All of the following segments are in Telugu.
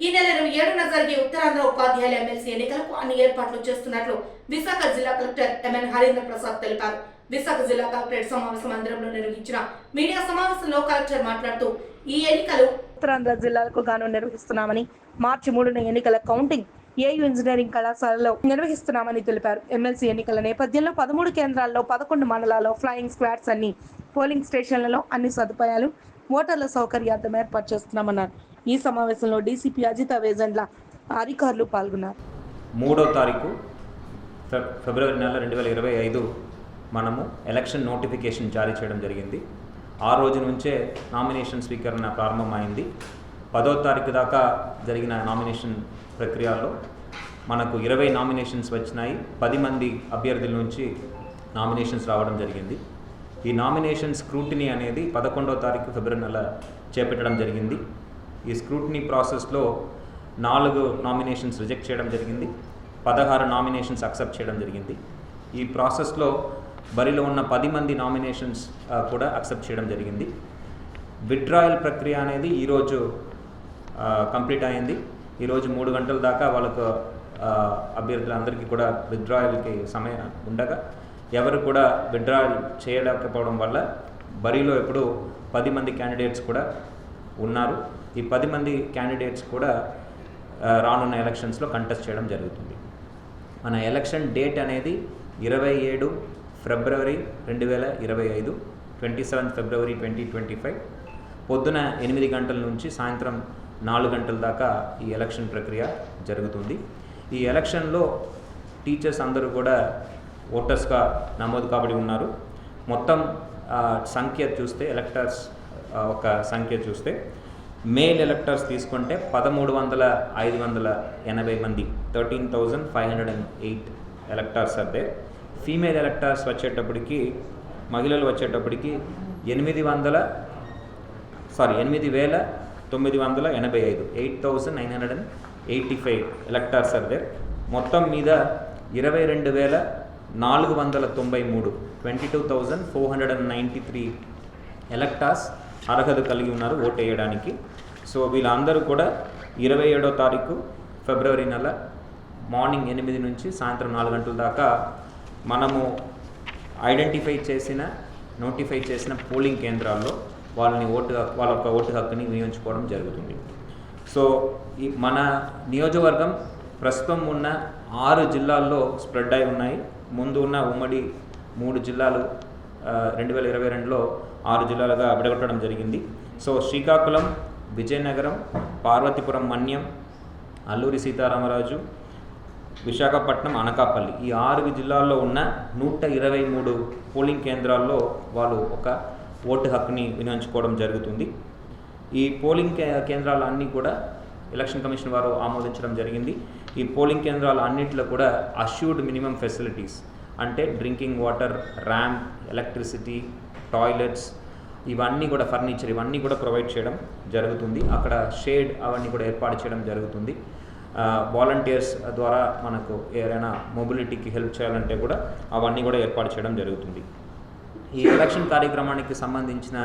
ఈ నెల 27న జరిగే ఉత్తరాంధ్ర ఉపాధ్యాయుల ఎమ్మెల్సీ ఎన్నికలకు అన్ని ఏర్పాట్లు చేస్తున్నట్లు విశాఖ జిల్లా కలెక్టర్ ఎంఎన్ హరీంద్ర ప్రసాద్ తెలిపారు. విశాఖ జిల్లా కలెక్టరేట్ సమావేశ మందిరంలో నిర్వహించిన మీడియా సమావేశంలో కలెక్టర్ మాట్లాడుతూ ఈ ఎన్నికలు ఉత్తరాంధ్ర జిల్లాలకు గాను నిర్వహిస్తున్నామని, మార్చి 3న ఎన్నికల కౌంటింగ్ ఏయూ ఇంజనీరింగ్ కళాశాలలో నిర్వహిస్తున్నామని తెలిపారు. ఎమ్మెల్సీ ఎన్నికల నేపథ్యంలో 13 కేంద్రాల్లో 11 మండలాల్లో ఫ్లయింగ్ స్క్వాడ్స్ అన్ని పోలింగ్ స్టేషన్లలో అన్ని సదుపాయాలు, ఓటర్ల సౌకర్యార్థం ఏర్పాటు చేస్తున్నామన్నారు. ఈ సమావేశంలో డీసీపీ అజిత వేజండ్ల అధికారులు పాల్గొన్నారు. 3వ తారీఖు ఫిబ్రవరి నెల 2025 మనము ఎలక్షన్ నోటిఫికేషన్ జారీ చేయడం జరిగింది. ఆ రోజు నుంచే నామినేషన్ స్వీకరణ ప్రారంభమైంది. 10వ తారీఖు దాకా జరిగిన నామినేషన్ ప్రక్రియలో మనకు 20 నామినేషన్స్ వచ్చినాయి. 10 మంది అభ్యర్థుల నుంచి నామినేషన్స్ రావడం జరిగింది. ఈ నామినేషన్ స్క్రూటినీ అనేది 11వ తారీఖు ఫిబ్రవరి నెల చేపట్టడం జరిగింది. ఈ స్క్రూటినీ ప్రాసెస్లో 4 నామినేషన్స్ రిజెక్ట్ చేయడం జరిగింది, 16 నామినేషన్స్ అక్సెప్ట్ చేయడం జరిగింది. ఈ ప్రాసెస్లో బరిలో ఉన్న 10 మంది నామినేషన్స్ కూడా అక్సెప్ట్ చేయడం జరిగింది. విత్డ్రాయల్ ప్రక్రియ అనేది ఈరోజు కంప్లీట్ అయింది. ఈరోజు 3 గంటల దాకా వాళ్ళకు అభ్యర్థులందరికీ కూడా విత్డ్రాయల్కి సమయం ఉండగా ఎవరు కూడా విత్డ్రాయల్ చేయలేకపోవడం వల్ల బరిలో ఇప్పుడు 10 మంది క్యాండిడేట్స్ కూడా ఉన్నారు. ఈ 10 మంది క్యాండిడేట్స్ కూడా రానున్న ఎలక్షన్స్లో కంటెస్ట్ చేయడం జరుగుతుంది. మన ఎలక్షన్ డేట్ అనేది 27 ఫిబ్రవరి 2025, 27 ఫిబ్రవరి 2025 పొద్దున 8 గంటల నుంచి సాయంత్రం 4 గంటల దాకా ఈ ఎలక్షన్ ప్రక్రియ జరుగుతుంది. ఈ ఎలక్షన్లో టీచర్స్ అందరూ కూడా ఓటర్స్గా నమోదు కాబడి ఉన్నారు. మొత్తం సంఖ్య చూస్తే ఎలక్టర్స్ ఒక సంఖ్య చూస్తే మేల్ ఎలక్టర్స్ తీసుకుంటే 13,580 మంది 13,508 ఎలక్టర్స్ అదే. ఫీమేల్ ఎలక్టర్స్ వచ్చేటప్పటికి మహిళలు వచ్చేటప్పటికి 8,985 8,985 ఎలక్టర్స్ అదే. మొత్తం మీద 22,493 22,493 ఎలక్టర్స్ అర్హత కలిగి ఉన్నారు ఓటు వేయడానికి. సో వీళ్ళందరూ కూడా 27వ తారీఖు ఫిబ్రవరి నెల మార్నింగ్ 8 నుంచి సాయంత్రం 4 గంటల దాకా మనము నోటిఫై చేసిన పోలింగ్ కేంద్రాల్లో వాళ్ళ యొక్క ఓటు హక్కుని వినియోగించుకోవడం జరుగుతుంది. సో మన నియోజకవర్గం ప్రస్తుతం ఉన్న 6 జిల్లాల్లో స్ప్రెడ్ అయి ఉన్నాయి. ముందు ఉన్న ఉమ్మడి 3 జిల్లాలు 2022లో 6 జిల్లాలుగా విడగొట్టడం జరిగింది. సో శ్రీకాకుళం, విజయనగరం, పార్వతీపురం మన్యం, అల్లూరి సీతారామరాజు, విశాఖపట్నం, అనకాపల్లి ఈ 6 జిల్లాల్లో ఉన్న 123 పోలింగ్ కేంద్రాల్లో వాళ్ళు ఒక ఓటు హక్కుని వినియోగించుకోవడం జరుగుతుంది. ఈ పోలింగ్ కేంద్రాలు అన్నీ కూడా ఎలక్షన్ కమిషన్ వారు ఆమోదించడం జరిగింది. ఈ పోలింగ్ కేంద్రాలు అన్నింటిలో కూడా అష్యూర్డ్ మినిమం ఫెసిలిటీస్ అంటే drinking water, ramp, electricity, toilets ఇవన్నీ కూడా ఫర్నిచర్ ఇవన్నీ కూడా ప్రొవైడ్ చేయడం జరుగుతుంది. అక్కడ షేడ్ అవన్నీ కూడా ఏర్పాటు చేయడం జరుగుతుంది. వాలంటీర్స్ ద్వారా మనకు ఏదైనా మొబిలిటీకి హెల్ప్ చేయాలంటే కూడా అవన్నీ కూడా ఏర్పాటు చేయడం జరుగుతుంది. ఈ ఎలక్షన్ కార్యక్రమానికి సంబంధించిన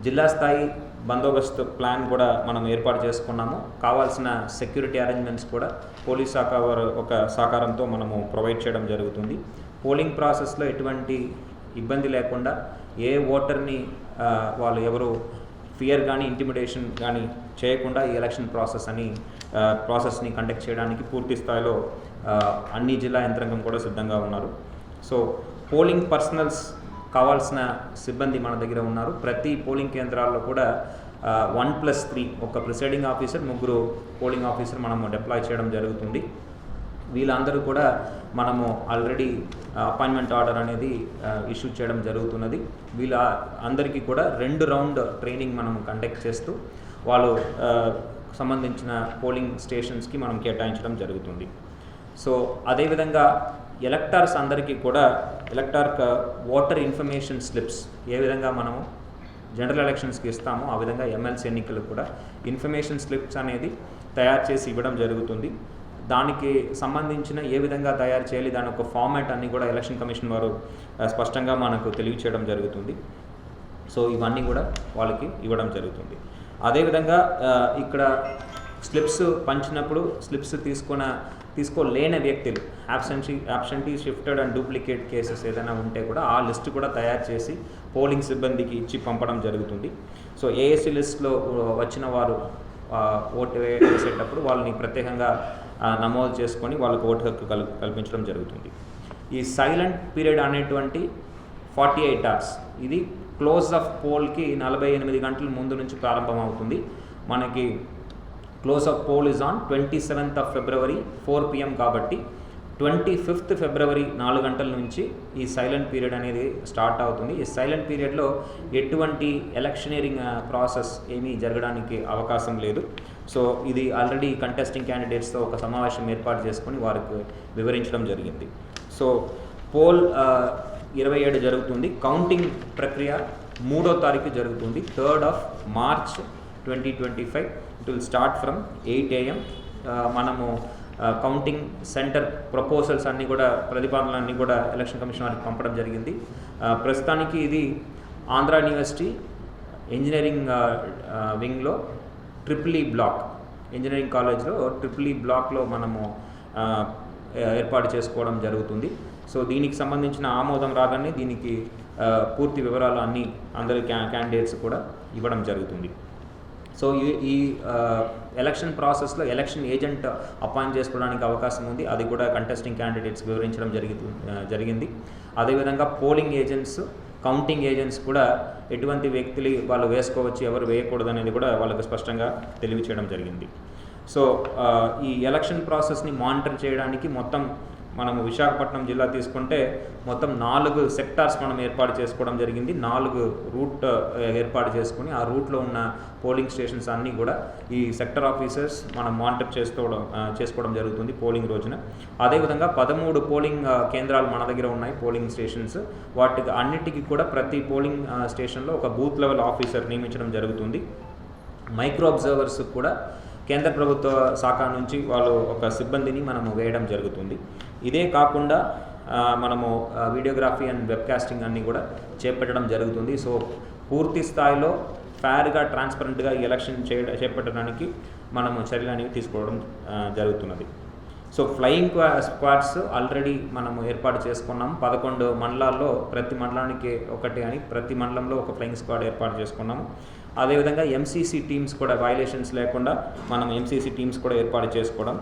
జిల్లా స్థాయి బందోబస్తు ప్లాన్ కూడా మనం ఏర్పాటు చేసుకున్నాము. కావాల్సిన సెక్యూరిటీ అరేంజ్మెంట్స్ కూడా పోలీస్ శాఖ వారు ఒక సహకారంతో మనము ప్రొవైడ్ చేయడం జరుగుతుంది. పోలింగ్ ప్రాసెస్లో ఎటువంటి ఇబ్బంది లేకుండా ఏ ఓటర్ని వాళ్ళు ఎవరు ఫియర్ కానీ ఇంటిమిడేషన్ కానీ చేయకుండా ఈ ఎలక్షన్ ప్రాసెస్ని కండక్ట్ చేయడానికి పూర్తి స్థాయిలో అన్ని జిల్లా యంత్రాంగం కూడా సిద్ధంగా ఉన్నారు. సో పోలింగ్ పర్సనల్స్ కావాల్సిన సిబ్బంది మన దగ్గర ఉన్నారు. ప్రతి పోలింగ్ కేంద్రాల్లో కూడా 1+3 ఒక ప్రిసైడింగ్ ఆఫీసర్, 3 పోలింగ్ ఆఫీసర్ మనము డిప్లాయ్ చేయడం జరుగుతుంది. వీళ్ళందరూ కూడా మనము ఆల్రెడీ అపాయింట్మెంట్ ఆర్డర్ అనేది ఇష్యూ చేయడం జరుగుతున్నది. వీళ్ళ అందరికీ కూడా 2 రౌండ్ ట్రైనింగ్ మనం కండక్ట్ చేస్తూ వాళ్ళు సంబంధించిన పోలింగ్ స్టేషన్స్కి మనం కేటాయించడం జరుగుతుంది. సో అదేవిధంగా ఎలక్టర్స్ అందరికీ కూడా ఓటర్ ఇన్ఫర్మేషన్ స్లిప్స్ ఏ విధంగా మనము జనరల్ ఎలక్షన్స్కి ఇస్తామో ఆ విధంగా ఎమ్మెల్సీ ఎన్నికలకు కూడా ఇన్ఫర్మేషన్ స్లిప్స్ అనేది తయారు చేసి ఇవ్వడం జరుగుతుంది. దానికి సంబంధించిన ఏ విధంగా తయారు చేయాలి, దాని ఒక ఫార్మాట్ అన్నీ కూడా ఎలక్షన్ కమిషన్ వారు స్పష్టంగా మనకు తెలియచేయడం జరుగుతుంది. సో ఇవన్నీ కూడా వాళ్ళకి ఇవ్వడం జరుగుతుంది. అదేవిధంగా ఇక్కడ స్లిప్స్ పంచినప్పుడు స్లిప్స్ తీసుకోలేని వ్యక్తులు absentee shifted and duplicate cases ఏదైనా ఉంటే కూడా ఆ లిస్ట్ కూడా తయారు చేసి పోలింగ్ సిబ్బందికి ఇచ్చి పంపడం జరుగుతుంది. సో ఏఎస్సీ లిస్ట్లో వచ్చిన వారు ఓటు వేసేటప్పుడు వాళ్ళని ప్రత్యేకంగా నమోదు చేసుకొని వాళ్ళకు ఓటు హక్కు కల్పించడం జరుగుతుంది. ఈ సైలెంట్ పీరియడ్ అనేటువంటి 48 hours ఇది క్లోజ్ ఆఫ్ పోల్కి 48 గంటల ముందు నుంచి ప్రారంభమవుతుంది. మనకి close of poll is on 27th of February 4 PM కాబట్టి 25th February 4 గంటల నుంచి ఈ సైలెంట్ పీరియడ్ అనేది స్టార్ట్ అవుతుంది. ఈ సైలెంట్ పీరియడ్లో ఎటువంటి ఎలక్షనీరింగ్ ప్రాసెస్ ఏమీ జరగడానికి అవకాశం లేదు. సో ఇది ఆల్రెడీ కంటెస్టింగ్ క్యాండిడేట్స్తో ఒక సమావేశం ఏర్పాటు చేసుకొని వారికి వివరించడం జరిగింది. సో పోల్ 27 జరుగుతుంది. కౌంటింగ్ ప్రక్రియ 3వ తారీఖు జరుగుతుంది. 3rd of March 2025 it will start from 8 AM. మనము కౌంటింగ్ సెంటర్ ప్రపోజల్స్ అన్నీ కూడా ప్రతిపాదనలన్నీ కూడా ఎలక్షన్ కమిషన్ వారికి పంపడం జరిగింది. ప్రస్తుతానికి ఇది ఆంధ్ర యూనివర్సిటీ ఇంజనీరింగ్ వింగ్లో ట్రిపుల్ ఈ బ్లాక్ ఇంజనీరింగ్ కాలేజ్లో ట్రిపుల్ ఈ బ్లాక్లో మనము ఏర్పాటు చేసుకోవడం జరుగుతుంది. సో దీనికి సంబంధించిన ఆమోదం రాగానే దీనికి పూర్తి వివరాలు అందరి క్యాండిడేట్స్ కూడా ఇవ్వడం జరుగుతుంది. సో ఈ ఎలక్షన్ ప్రాసెస్లో ఎలక్షన్ ఏజెంట్ అపాయింట్ చేసుకోవడానికి అవకాశం ఉంది. అది కూడా కంటెస్టింగ్ క్యాండిడేట్స్ వివరించడం జరిగింది. అదేవిధంగా పోలింగ్ ఏజెంట్స్, కౌంటింగ్ ఏజెంట్స్ కూడా ఎటువంటి వ్యక్తులు వాళ్ళు వేసుకోవచ్చు, ఎవరు వేయకూడదు అనేది కూడా వాళ్ళకి స్పష్టంగా తెలియచేయడం జరిగింది. సో ఈ ఎలక్షన్ ప్రాసెస్ని మానిటర్ చేయడానికి మొత్తం మనము విశాఖపట్నం జిల్లా తీసుకుంటే మొత్తం 4 సెక్టార్స్ మనం ఏర్పాటు చేసుకోవడం జరిగింది. 4 రూట్ ఏర్పాటు చేసుకుని ఆ రూట్లో ఉన్న పోలింగ్ స్టేషన్స్ అన్నీ కూడా ఈ సెక్టర్ ఆఫీసర్స్ మనం మానిటర్ చేసుకోవడం జరుగుతుంది పోలింగ్ రోజున. అదేవిధంగా 13 పోలింగ్ కేంద్రాలు మన దగ్గర ఉన్నాయి, పోలింగ్ స్టేషన్స్. వాటికి అన్నిటికీ కూడా ప్రతి పోలింగ్ స్టేషన్లో ఒక బూత్ లెవెల్ ఆఫీసర్ నియమించడం జరుగుతుంది. మైక్రో అబ్జర్వర్స్ కూడా కేంద్ర ప్రభుత్వ శాఖ నుంచి వాళ్ళు ఒక సిబ్బందిని మనము వేయడం జరుగుతుంది. ఇదే కాకుండా మనము వీడియోగ్రఫీ అండ్ వెబ్కాస్టింగ్ అన్నీ కూడా చేపట్టడం జరుగుతుంది. సో పూర్తి స్థాయిలో ఫేర్గా, ట్రాన్స్పరెంట్గా ఈ ఎలక్షన్ చేపట్టడానికి మనము చర్యలు అనేవి తీసుకోవడం జరుగుతున్నది. సో ఫ్లయింగ్ స్క్వాడ్స్ ఆల్రెడీ మనము ఏర్పాటు చేసుకున్నాం. 11 మండలాల్లో ప్రతి మండలానికి ఒకటి అని ప్రతి మండలంలో ఒక ఫ్లయింగ్ స్క్వాడ్ ఏర్పాటు చేసుకున్నాము. అదేవిధంగా ఎంసీసీ టీమ్స్ కూడా వైలేషన్స్ లేకుండా మనం ఎంసీసీ టీమ్స్ కూడా ఏర్పాటు చేసుకోవడం